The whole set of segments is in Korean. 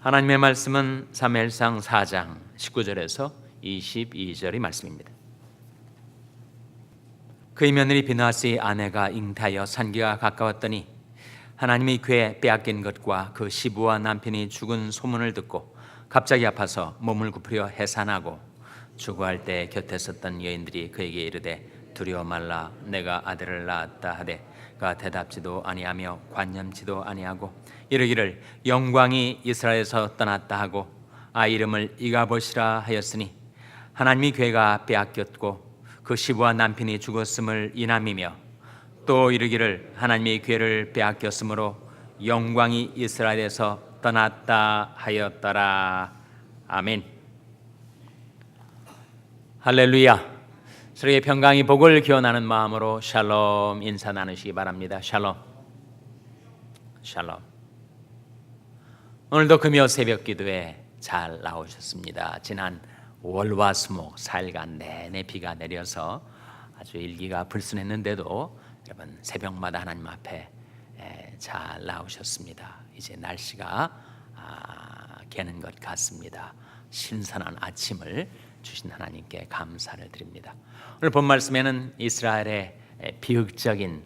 하나님의 말씀은 사무엘상 4장 19절에서 22절의 말씀입니다. 그의 며느리 비느하스의 아내가 잉타하여 산기가 가까웠더니 하나님의 궤 빼앗긴 것과 그 시부와 남편이 죽은 소문을 듣고 갑자기 아파서 몸을 굽으려 해산하고 죽어할 때 곁에 섰던 여인들이 그에게 이르되 두려워 말라, 내가 아들을 낳았다 하되 그가 대답지도 아니하며 관념지도 아니하고 이르기를 영광이 이스라엘에서 떠났다 하고 아이 이름을 이가봇이라 하였으니 하나님의 궤가 빼앗겼고 그 시부와 남편이 죽었음을 인함이며 또 이르기를 하나님의 궤를 빼앗겼으므로 영광이 이스라엘에서 떠났다 하였더라. 아멘. 할렐루야. 서로의 평강이 복을 기원하는 마음으로 샬롬 인사 나누시기 바랍니다. 샬롬. 샬롬. 오늘도 금요 새벽 기도에 잘 나오셨습니다. 지난 월화수목 4일간 내내 비가 내려서 아주 일기가 불순했는데도 여러분 새벽마다 하나님 앞에 잘 나오셨습니다. 이제 날씨가 개는 것 같습니다. 신선한 아침을 주신 하나님께 감사를 드립니다. 오늘 본 말씀에는 이스라엘의 비극적인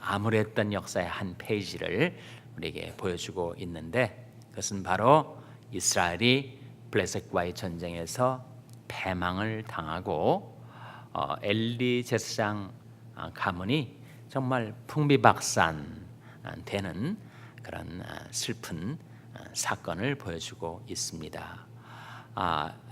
암울했던 역사의 한 페이지를 우리에게 보여주고 있는데, 그것은 바로 이스라엘이 블레셋과의 전쟁에서 패망을 당하고 엘리 제사장 가문이 정말 풍비박산되는 그런 슬픈 사건을 보여주고 있습니다.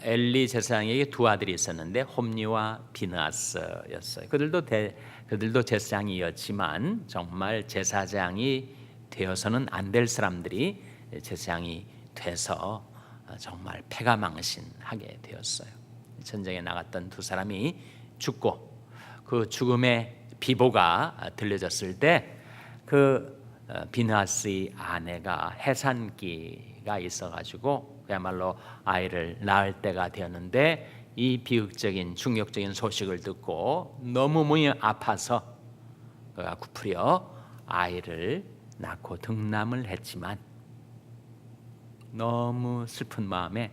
엘리 제사장에게 두 아들이 있었는데 홈리와 비느하스였어요. 그들도 제사장이었지만 정말 제사장이 되어서는 안 될 사람들이 제사장이 돼서 정말 패가망신하게 되었어요. 전쟁에 나갔던 두 사람이 죽고 그 죽음의 비보가 들려졌을 때 그 비느하스의 아내가 해산기가 있어가지고 그야말로 아이를 낳을 때가 되었는데, 이 비극적인 충격적인 소식을 듣고 너무 몸이 아파서 그가 굽으려 아이를 낳고 등남을 했지만 너무 슬픈 마음에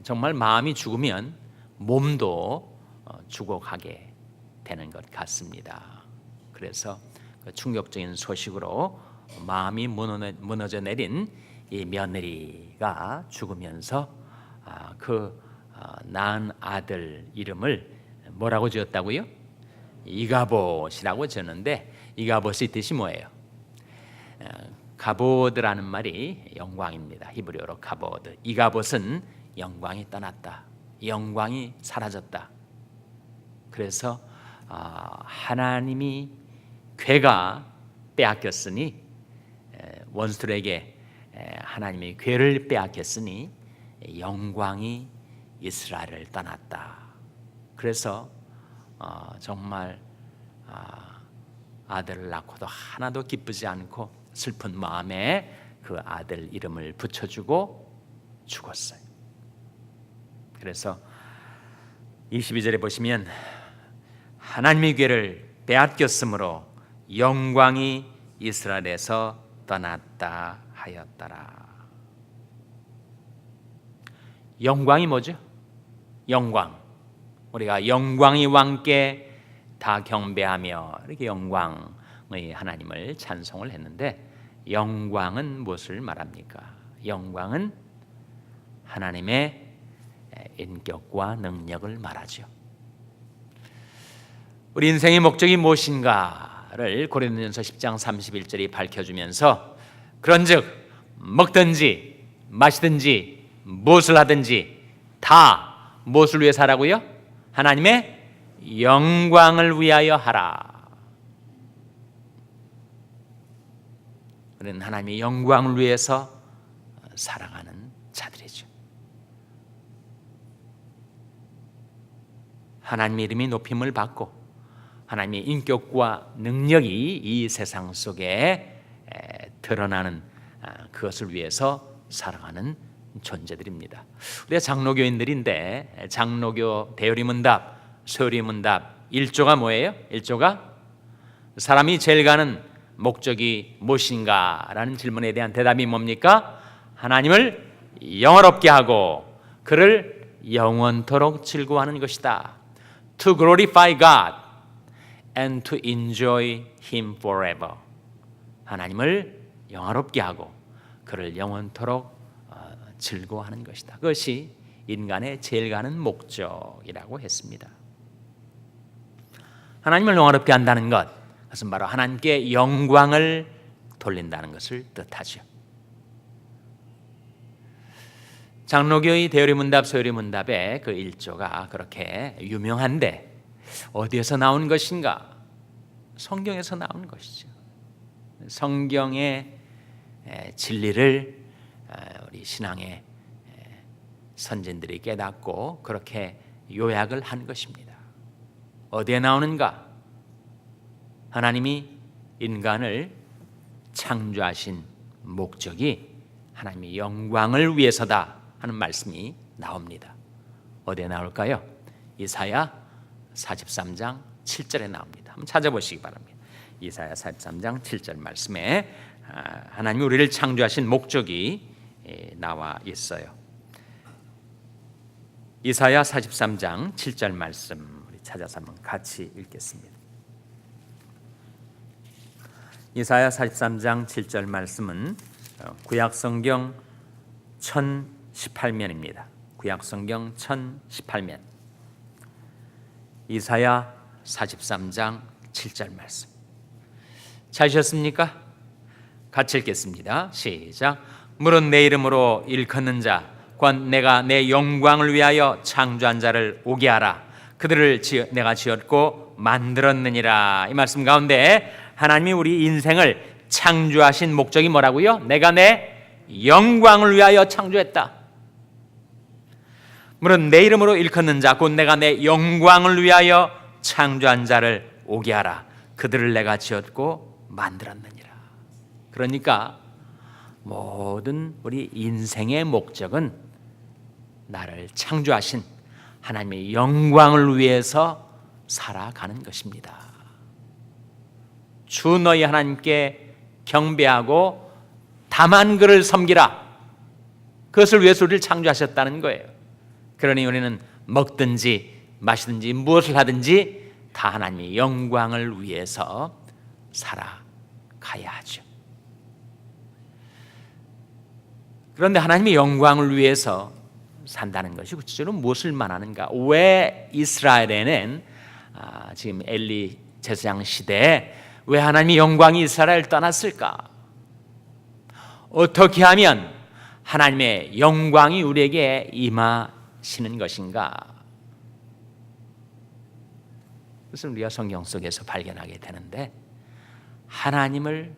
정말 마음이 죽으면 몸도 죽어가게 되는 것 같습니다. 그래서 그 충격적인 소식으로 마음이 무너져 내린 이 며느리가 죽으면서 그 낳은 아들 이름을 뭐라고 지었다고요? 이가봇이라고 지었는데, 이가봇의 뜻이 뭐예요? 가보드라는 말이 영광입니다. 히브리어로 가보드. 이가봇은 영광이 떠났다, 영광이 사라졌다. 그래서 하나님이 궤가 빼앗겼으니, 원수들에게 하나님의 궤를 빼앗겼으니 영광이 이스라엘을 떠났다. 그래서 정말 아들을 낳고도 하나도 기쁘지 않고 슬픈 마음에 그 아들 이름을 붙여주고 죽었어요. 그래서 22절에 보시면 하나님의 궤를 빼앗겼으므로 영광이 이스라엘에서 떠났다 하였더라. 영광이 뭐죠? 영광. 우리가 영광이 왕께 다 경배하며 이렇게 영광의 하나님을 찬송을 했는데, 영광은 무엇을 말합니까? 영광은 하나님의 인격과 능력을 말하죠. 우리 인생의 목적이 무엇인가를 고린도전서 10장 31절이 밝혀주면서, 그런즉 먹든지 마시든지 무엇을 하든지 다 무엇을 위해 살라고요? 하나님의 영광을 위하여 하라. 우리는 하나님의 영광을 위해서 살아가는 자들이죠. 하나님의 이름이 높임을 받고 하나님의 인격과 능력이 이 세상 속에 드러나는 그것을 위해서 살아가는 존재들입니다. 우리가 장로교인들인데 장로교 대요리문답, 소요리문답 1조가 뭐예요? 1조가 사람이 제일 가는 목적이 무엇인가? 라는 질문에 대한 대답이 뭡니까? 하나님을 영화롭게 하고 그를 영원토록 즐거워하는 것이다. To glorify God and to enjoy Him forever. 하나님을 영화롭게 하고 그를 영원토록 즐거워하는 것이다. 그것이 인간의 제일 가는 목적이라고 했습니다. 하나님을 영화롭게 한다는 것, 그것은 바로 하나님께 영광을 돌린다는 것을 뜻하죠. 장로교의 대요리문답 소요리문답의 그 1조가 그렇게 유명한데 어디에서 나온 것인가? 성경에서 나온 것이죠. 성경의 진리를 우리 신앙의 선진들이 깨닫고 그렇게 요약을 한 것입니다. 어디에 나오는가? 하나님이 인간을 창조하신 목적이 하나님의 영광을 위해서다 하는 말씀이 나옵니다. 어디에 나올까요? 이사야 43장 7절에 나옵니다. 한번 찾아보시기 바랍니다. 이사야 43장 7절 말씀에 하나님이 우리를 창조하신 목적이 나와 있어요. 이사야 43장 7절 말씀 우리 찾아서 한번 같이 읽겠습니다. 이사야 43장 7절 말씀은 구약성경 1018면입니다. 구약성경 1018면 이사야 43장 7절 말씀 찾으셨습니까? 같이 읽겠습니다. 시작. 물은 내 이름으로 일컫는 자 곧 내가 내 영광을 위하여 창조한 자를 오게 하라. 그들을 내가 지었고 만들었느니라. 이 말씀 가운데 하나님이 우리 인생을 창조하신 목적이 뭐라고요? 내가 내 영광을 위하여 창조했다. 물은 내 이름으로 일컫는 자 곧 내가 내 영광을 위하여 창조한 자를 오게 하라. 그들을 내가 지었고 만들었느니라. 그러니까 모든 우리 인생의 목적은 나를 창조하신 하나님의 영광을 위해서 살아가는 것입니다. 주 너희 하나님께 경배하고 다만 그를 섬기라. 그것을 위해서 우리를 창조하셨다는 거예요. 그러니 우리는 먹든지 마시든지 무엇을 하든지 다 하나님의 영광을 위해서 살아가야 하죠. 그런데 하나님의 영광을 위해서 산다는 것이 구체적으로 무엇을 말하는가? 왜 이스라엘에는 지금 엘리 제사장 시대에 왜 하나님의 영광이 이스라엘을 떠났을까? 어떻게 하면 하나님의 영광이 우리에게 임하시는 것인가? 그것을 우리가 성경 속에서 발견하게 되는데 하나님을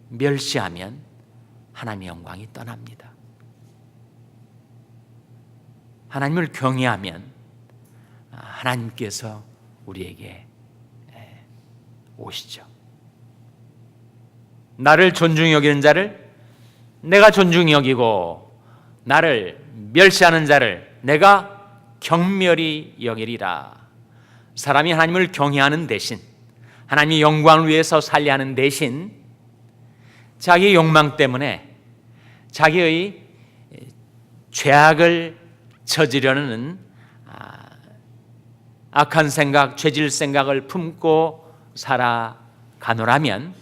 멸시하면 하나님의 영광이 떠납니다. 하나님을 경외하면 하나님께서 우리에게 오시죠. 나를 존중히 여기는 자를 내가 존중히 여기고 나를 멸시하는 자를 내가 경멸히 여기리라. 사람이 하나님을 경외하는 대신 하나님의 영광을 위해서 살려 하는 대신 자기의 욕망 때문에 자기의 죄악을 저지르려는 악한 생각, 죄질 생각을 품고 살아가노라면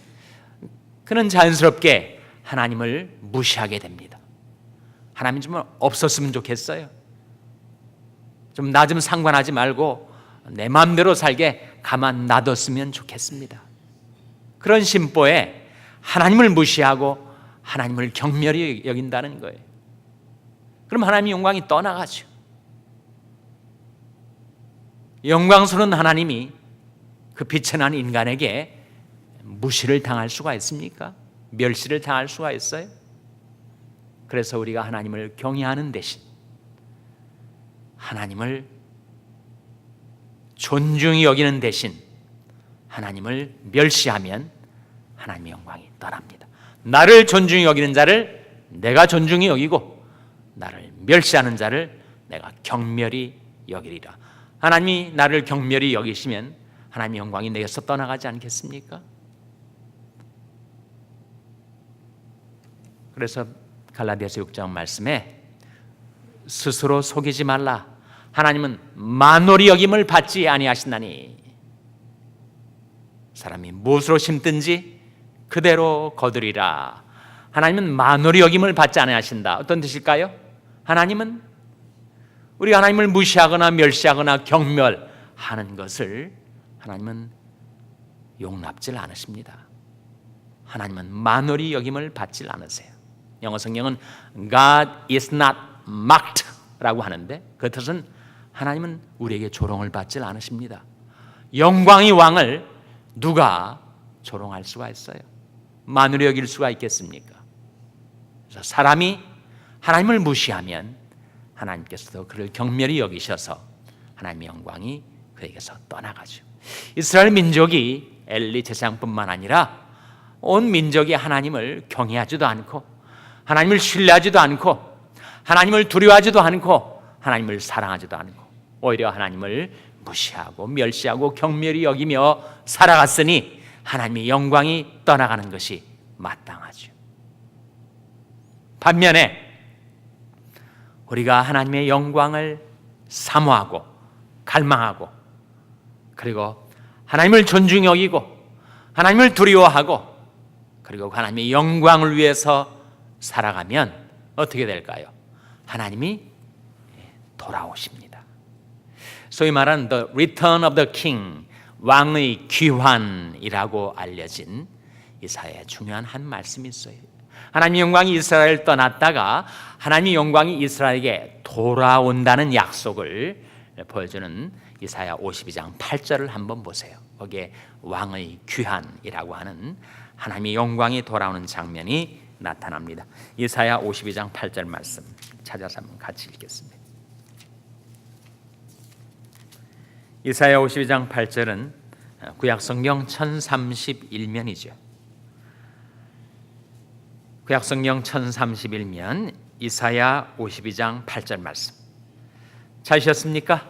그는 자연스럽게 하나님을 무시하게 됩니다. 하나님 좀 없었으면 좋겠어요. 좀 나 좀 상관하지 말고 내 마음대로 살게 가만 놔뒀으면 좋겠습니다. 그런 심보에 하나님을 무시하고 하나님을 경멸히 여긴다는 거예요. 그럼 하나님의 영광이 떠나가죠. 영광스러운 하나님이 그 비천한 인간에게 무시를 당할 수가 있습니까? 멸시를 당할 수가 있어요? 그래서 우리가 하나님을 경외하는 대신 하나님을 존중히 여기는 대신 하나님을 멸시하면 하나님의 영광이 떠납니다. 나를 존중히 여기는 자를 내가 존중히 여기고 나를 멸시하는 자를 내가 경멸히 여기리라. 하나님이 나를 경멸히 여기시면 하나님의 영광이 내게서 떠나가지 않겠습니까? 그래서 갈라디아서 6장 말씀에 스스로 속이지 말라. 하나님은 만홀히 여김을 받지 아니하신다니. 사람이 무엇으로 심든지 그대로 거두리라. 하나님은 만홀히 여김을 받지 아니하신다. 어떤 뜻일까요? 하나님은 우리가 하나님을 무시하거나 멸시하거나 경멸하는 것을 하나님은 용납질 않으십니다. 하나님은 만홀히 여김을 받질 않으세요. 영어 성경은 God is not mocked 라고 하는데 그 뜻은 하나님은 우리에게 조롱을 받질 않으십니다. 영광의 왕을 누가 조롱할 수가 있어요? 만홀히 여길 수가 있겠습니까? 그래서 사람이 하나님을 무시하면 하나님께서도 그를 경멸히 여기셔서 하나님의 영광이 그에게서 떠나가죠. 이스라엘 민족이 엘리 제사장뿐만 아니라 온 민족이 하나님을 경외하지도 않고 하나님을 신뢰하지도 않고 하나님을 두려워하지도 않고 하나님을 사랑하지도 않고 오히려 하나님을 무시하고 멸시하고 경멸히 여기며 살아갔으니 하나님의 영광이 떠나가는 것이 마땅하죠. 반면에 우리가 하나님의 영광을 사모하고 갈망하고 그리고 하나님을 존중히 여기고 하나님을 두려워하고 그리고 하나님의 영광을 위해서 살아가면 어떻게 될까요? 하나님이 돌아오십니다. 소위 말하는 The Return of the King, 왕의 귀환이라고 알려진 이사야의 중요한 한 말씀이 있어요. 하나님의 영광이 이스라엘을 떠났다가 하나님의 영광이 이스라엘에게 돌아온다는 약속을 보여주는 이사야 52장 8절을 한번 보세요. 거기에 왕의 귀환이라고 하는 하나님의 영광이 돌아오는 장면이 나타납니다. 이사야 52장 8절 말씀 찾아서 한번 같이 읽겠습니다. 이사야 52장 8절은 구약성경 1031면이죠. 구약성경 1031면 이사야 52장 8절 말씀 찾으셨습니까?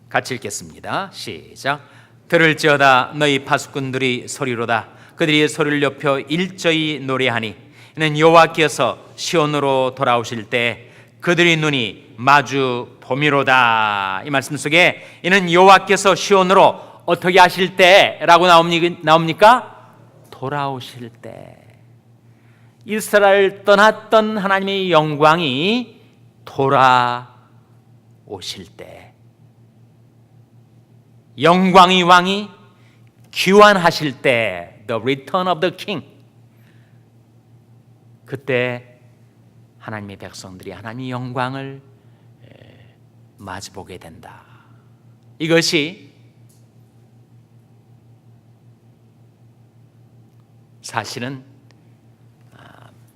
같이 읽겠습니다. 시작. 들을지어다 너희 파수꾼들이 소리로다. 그들이 소리를 높여 일저히 노래하니 이는 여호와께서 시온으로 돌아오실 때 그들의 눈이 마주 봄이로다. 이 말씀 속에 이는 여호와께서 시온으로 어떻게 하실 때라고 나옵니까? 돌아오실 때. 이스라엘 떠났던 하나님의 영광이 돌아오실 때, 영광의 왕이 귀환하실 때, The Return of the King, 그때 하나님의 백성들이 하나님의 영광을 마주보게 된다. 이것이 사실은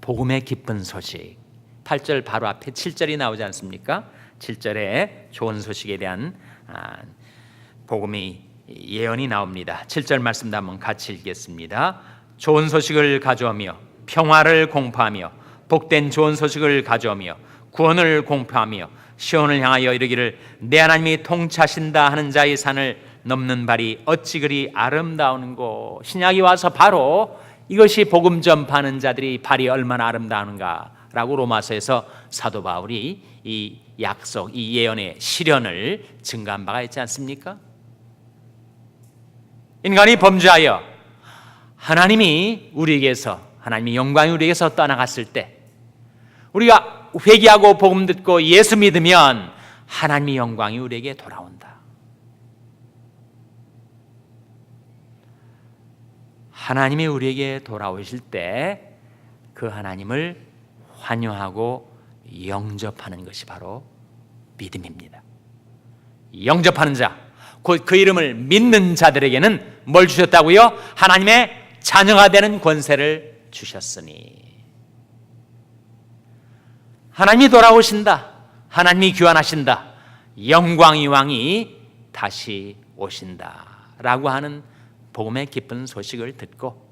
복음의 기쁜 소식, 8절 바로 앞에 7절이 나오지 않습니까? 7절에 좋은 소식에 대한 복음의 예언이 나옵니다. 7절 말씀도 한번 같이 읽겠습니다. 좋은 소식을 가져오며 평화를 공포하며 복된 좋은 소식을 가져오며 구원을 공포하며 시온을 향하여 이르기를 내 하나님이 통치하신다 하는 자의 산을 넘는 발이 어찌 그리 아름다운고. 신약이 와서 바로 이것이 복음 전파하는 자들이 발이 얼마나 아름다운가라고 로마서에서 사도 바울이 이 약속, 이 예언의 실현을 증거한 바가 있지 않습니까? 인간이 범죄하여 하나님이 우리에게서, 하나님의 영광이 우리에게서 떠나갔을 때 우리가 회개하고 복음 듣고 예수 믿으면 하나님의 영광이 우리에게 돌아온다. 하나님이 우리에게 돌아오실 때 그 하나님을 환영하고 영접하는 것이 바로 믿음입니다. 영접하는 자, 곧 그 이름을 믿는 자들에게는 뭘 주셨다고요? 하나님의 자녀가 되는 권세를 주셨으니. 하나님이 돌아오신다. 하나님이 귀환하신다. 영광의 왕이 다시 오신다 라고 하는 복음의 기쁜 소식을 듣고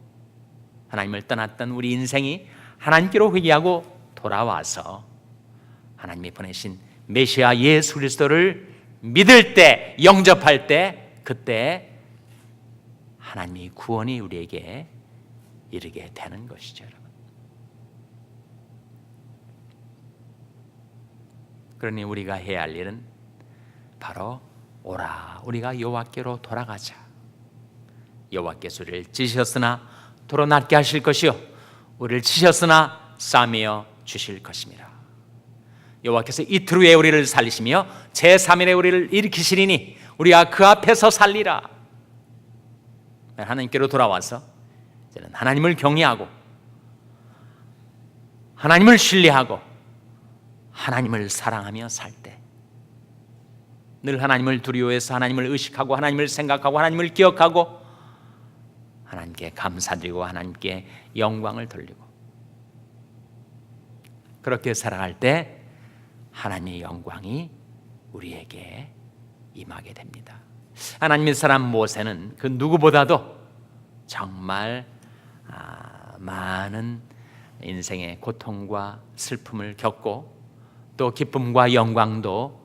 하나님을 떠났던 우리 인생이 하나님께로 회개하고 돌아와서 하나님이 보내신 메시아 예수 그리스도를 믿을 때, 영접할 때, 그때 하나님의 구원이 우리에게 이르게 되는 것이죠. 여러분. 그러니 우리가 해야 할 일은 바로 오라, 우리가 여호와께로 돌아가자. 여호와께서 우리를 찢으셨으나 도로 낫게 하실 것이요 우리를 치셨으나 싸매어 주실 것입니다. 여호와께서 이틀 후에 우리를 살리시며 제3일에 우리를 일으키시리니 우리가 그 앞에서 살리라. 하나님께로 돌아와서 이제는 하나님을 경외하고 하나님을 신뢰하고 하나님을 사랑하며 살 때, 늘 하나님을 두려워해서 하나님을 의식하고 하나님을 생각하고 하나님을 기억하고 하나님께 감사드리고 하나님께 영광을 돌리고 그렇게 살아갈 때 하나님의 영광이 우리에게 임하게 됩니다. 하나님의 사람 모세는 그 누구보다도 정말 많은 인생의 고통과 슬픔을 겪고 또 기쁨과 영광도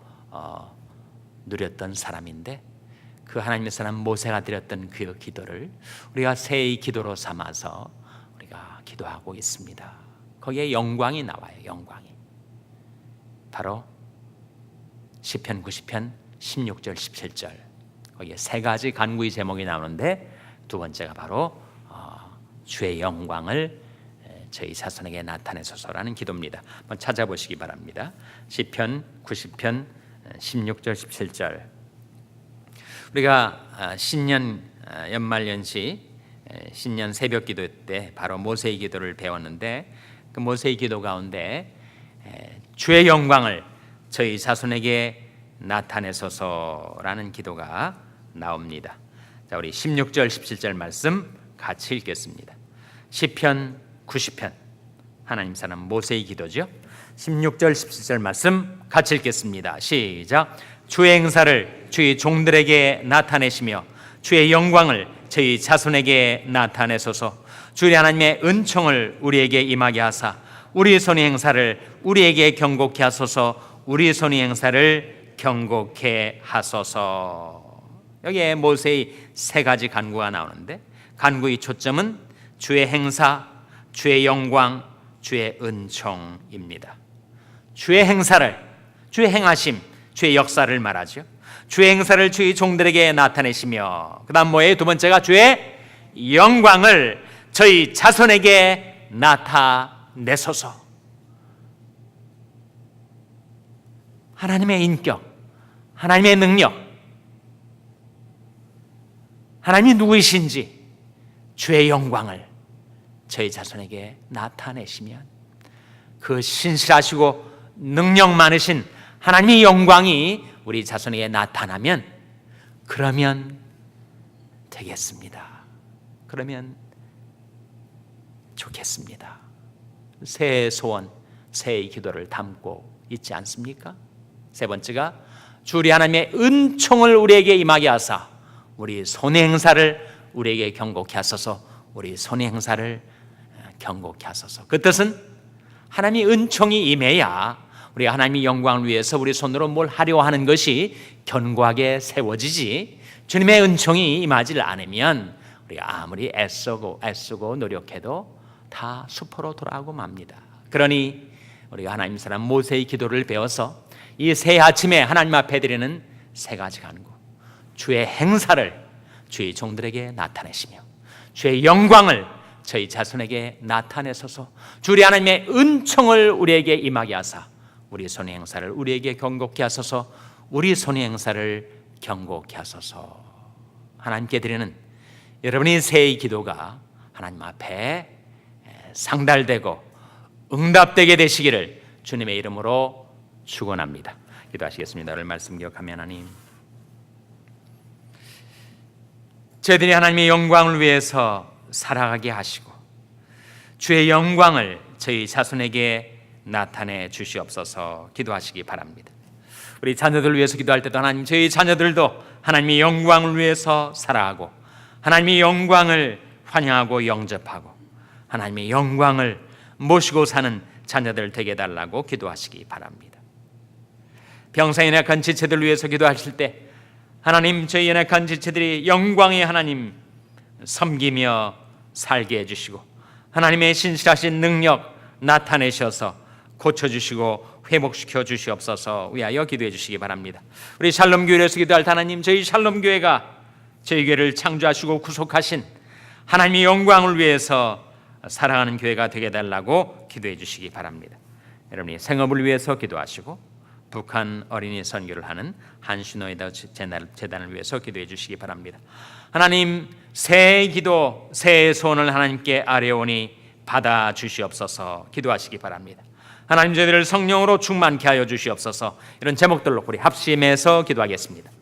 누렸던 사람인데, 그 하나님의 사람 모세가 드렸던 그 기도를 우리가 새의 기도로 삼아서 우리가 기도하고 있습니다. 거기에 영광이 나와요. 영광이 바로 시편 90편 16절 17절, 거기에 세 가지 간구의 제목이 나오는데 두 번째가 바로 주의 영광을 저희 자손에게 나타내소서라는 기도입니다. 한번 찾아보시기 바랍니다. 시편 90편 16절 17절. 우리가 신년 연말연시 신년 새벽 기도 때 바로 모세의 기도를 배웠는데, 그 모세의 기도 가운데 주의 영광을 저희 자손에게 나타내소서라는 기도가 나옵니다. 자, 우리 16절 17절 말씀 같이 읽겠습니다. 시편 90편 하나님 사람 모세의 기도죠. 16절 17절 말씀 같이 읽겠습니다. 시작. 주의 행사를 주의 종들에게 나타내시며 주의 영광을 저희 자손에게 나타내소서. 주의 하나님의 은총을 우리에게 임하게 하사 우리 손의 행사를 우리에게 경고케 하소서. 우리 손의 행사를 경고케 하소서. 여기에 모세의 세 가지 간구가 나오는데, 간구의 초점은 주의 행사, 주의 영광, 주의 은총입니다. 주의 행사를, 주의 행하심, 주의 역사를 말하죠. 주의 행사를 주의 종들에게 나타내시며, 그 다음 뭐예요? 두 번째가 주의 영광을 저희 자손에게 나타내소서. 하나님의 인격, 하나님의 능력, 하나님이 누구이신지 주의 영광을 저희 자손에게 나타내시면, 그 신실하시고 능력 많으신 하나님의 영광이 우리 자손에게 나타나면, 그러면 되겠습니다. 그러면 좋겠습니다. 새해 소원, 새해 기도를 담고 있지 않습니까? 세 번째가 주리 하나님의 은총을 우리에게 임하게 하사 우리 손의 행사를 우리에게 경고케 하소서. 우리 손의 행사를 경고케 하소서. 그 뜻은 하나님의 은총이 임해야 우리가 하나님의 영광을 위해서 우리 손으로 뭘 하려 하는 것이 견고하게 세워지지, 주님의 은총이 임하지 않으면 우리가 아무리 애쓰고 노력해도 다 수포로 돌아가고 맙니다. 그러니 우리가 하나님 사람 모세의 기도를 배워서 이 새 아침에 하나님 앞에 드리는 세 가지 간구, 주의 행사를 주의 종들에게 나타내시며 주의 영광을 저희 자손에게 나타내소서. 주의 하나님의 은총을 우리에게 임하게 하사 우리 손의 행사를 우리에게 경고케 하소서. 우리 손의 행사를 경고케 하소서. 하나님께 드리는 여러분의 새해 기도가 하나님 앞에 상달되고 응답되게 되시기를 주님의 이름으로 축원합니다. 기도하시겠습니다. 오늘 말씀 기억하며 하나님, 저희들이 하나님의 영광을 위해서 살아가게 하시고 주의 영광을 저희 자손에게 나타내 주시옵소서. 기도하시기 바랍니다. 우리 자녀들 위해서 기도할 때도 하나님, 저희 자녀들도 하나님의 영광을 위해서 살아가고 하나님의 영광을 환영하고 영접하고 하나님의 영광을 모시고 사는 자녀들 되게 해달라고 기도하시기 바랍니다. 평생 연약한 지체들 위해서 기도하실 때 하나님, 저희 연약한 지체들이 영광의 하나님 섬기며 살게 해주시고 하나님의 신실하신 능력 나타내셔서 고쳐주시고 회복시켜 주시옵소서 위하여 기도해 주시기 바랍니다. 우리 샬롬교회에서 기도할 하나님, 저희 샬롬교회가 저희 교회를 창조하시고 구속하신 하나님의 영광을 위해서 살아가는 교회가 되게 달라고 기도해 주시기 바랍니다. 여러분이 생업을 위해서 기도하시고 북한 어린이 선교를 하는 한신호에다 재단을 위해서 기도해 주시기 바랍니다. 하나님, 새해 기도, 새해 소원을 하나님께 아뢰오니 받아 주시옵소서 기도하시기 바랍니다. 하나님, 저희들을 성령으로 충만케 하여 주시옵소서. 이런 제목들로 우리 합심해서 기도하겠습니다.